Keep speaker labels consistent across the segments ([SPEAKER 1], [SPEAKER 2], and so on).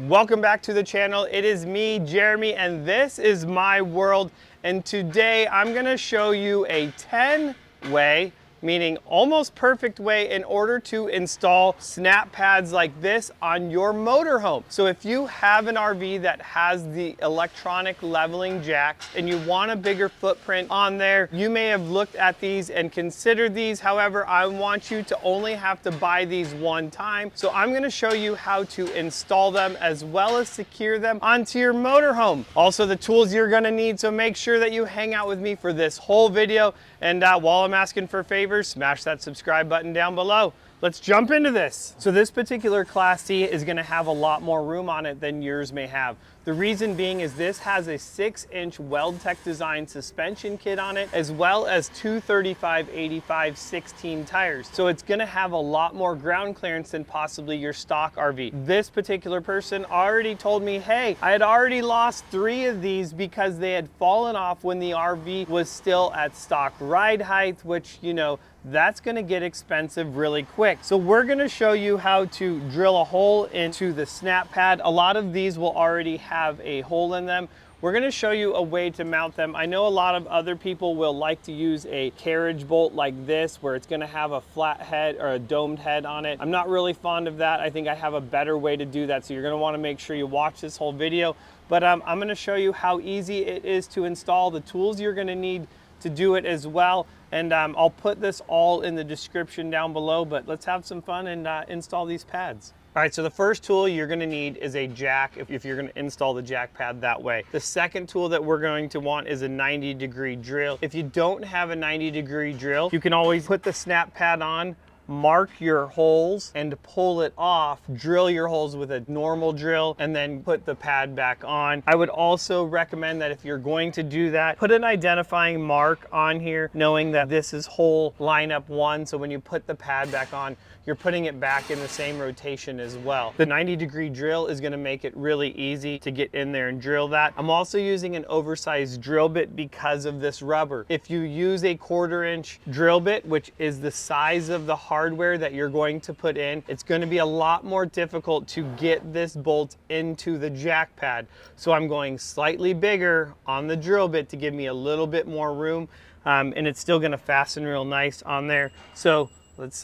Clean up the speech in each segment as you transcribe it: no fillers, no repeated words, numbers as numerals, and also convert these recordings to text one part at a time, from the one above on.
[SPEAKER 1] Welcome back to the channel. It is me, Jeremy, and this is my world. And today I'm gonna show you a 10-way, meaning almost perfect way, in order to install snap pads like this on your motorhome. So if you have an RV that has the electronic leveling jacks and you want a bigger footprint on there, you may have looked at these and considered these. However, I want you to only have to buy these one time. So I'm gonna show you how to install them as well as secure them onto your motorhome. Also the tools you're gonna need, so make sure that you hang out with me for this whole video. And while I'm asking for favors, smash that subscribe button down below. Let's jump into this. So this particular Class C is gonna have a lot more room on it than yours may have. The reason being is this has a 6-inch WeldTech design suspension kit on it, as well as two 35/85 16 tires. So it's gonna have a lot more ground clearance than possibly your stock RV. This particular person already told me, hey, I had already lost 3 of these because they had fallen off when the RV was still at stock ride height, which, you know, that's gonna get expensive really quick. So we're gonna show you how to drill a hole into the snap pad. A lot of these will already have a hole in them. We're gonna show you a way to mount them. I know a lot of other people will like to use a carriage bolt like this, where it's gonna have a flat head or a domed head on it. I'm not really fond of that. I think I have a better way to do that. So you're gonna wanna make sure you watch this whole video. But I'm gonna show you how easy it is to install, the tools you're gonna need to do it as well. And I'll put this all in the description down below, but let's have some fun and install these pads. All right, so the first tool you're gonna need is a jack if you're gonna install the jack pad that way. The second tool that we're going to want is a 90-degree drill. If you don't have a 90-degree drill, you can always put the snap pad on, mark your holes and pull it off, drill your holes with a normal drill, and then put the pad back on. I would also recommend that if you're going to do that, put an identifying mark on here, knowing that this is hole lineup 1. So when you put the pad back on, you're putting it back in the same rotation as well. The 90-degree drill is gonna make it really easy to get in there and drill that. I'm also using an oversized drill bit because of this rubber. If you use a 1/4-inch drill bit, which is the size of the hardware that you're going to put in, it's gonna be a lot more difficult to get this bolt into the jack pad. So I'm going slightly bigger on the drill bit to give me a little bit more room, and it's still gonna fasten real nice on there. So let's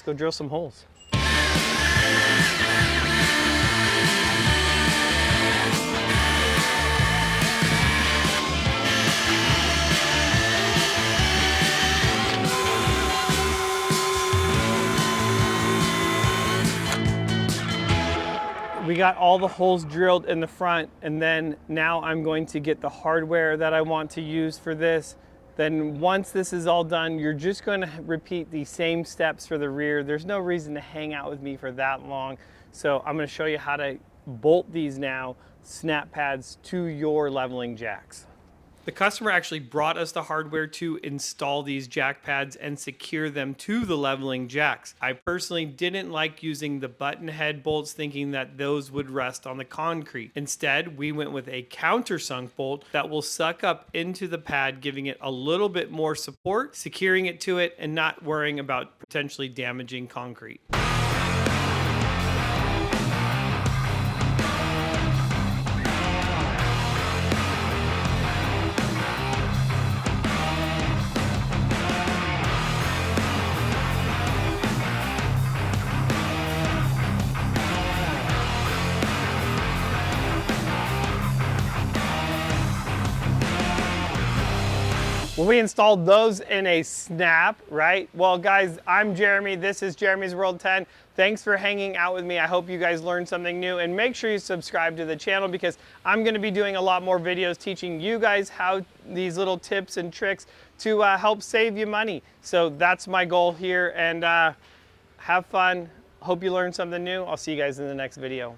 [SPEAKER 1] go drill some holes. We got all the holes drilled in the front, and then now I'm going to get the hardware that I want to use for this. Then once this is all done, you're just going to repeat the same steps for the rear. There's no reason to hang out with me for that long. So I'm going to show you how to bolt these now, snap pads, to your leveling jacks. The customer actually brought us the hardware to install these jack pads and secure them to the leveling jacks. I personally didn't like using the button head bolts, thinking that those would rest on the concrete. Instead, we went with a countersunk bolt that will suck up into the pad, giving it a little bit more support, securing it to it, and not worrying about potentially damaging concrete. Well, we installed those in a snap, right? Well, guys, I'm Jeremy. This is Jeremy's World 10. Thanks for hanging out with me. I hope you guys learned something new, and make sure you subscribe to the channel because I'm gonna be doing a lot more videos teaching you guys how these little tips and tricks to help save you money. So that's my goal here, and have fun. Hope you learned something new. I'll see you guys in the next video.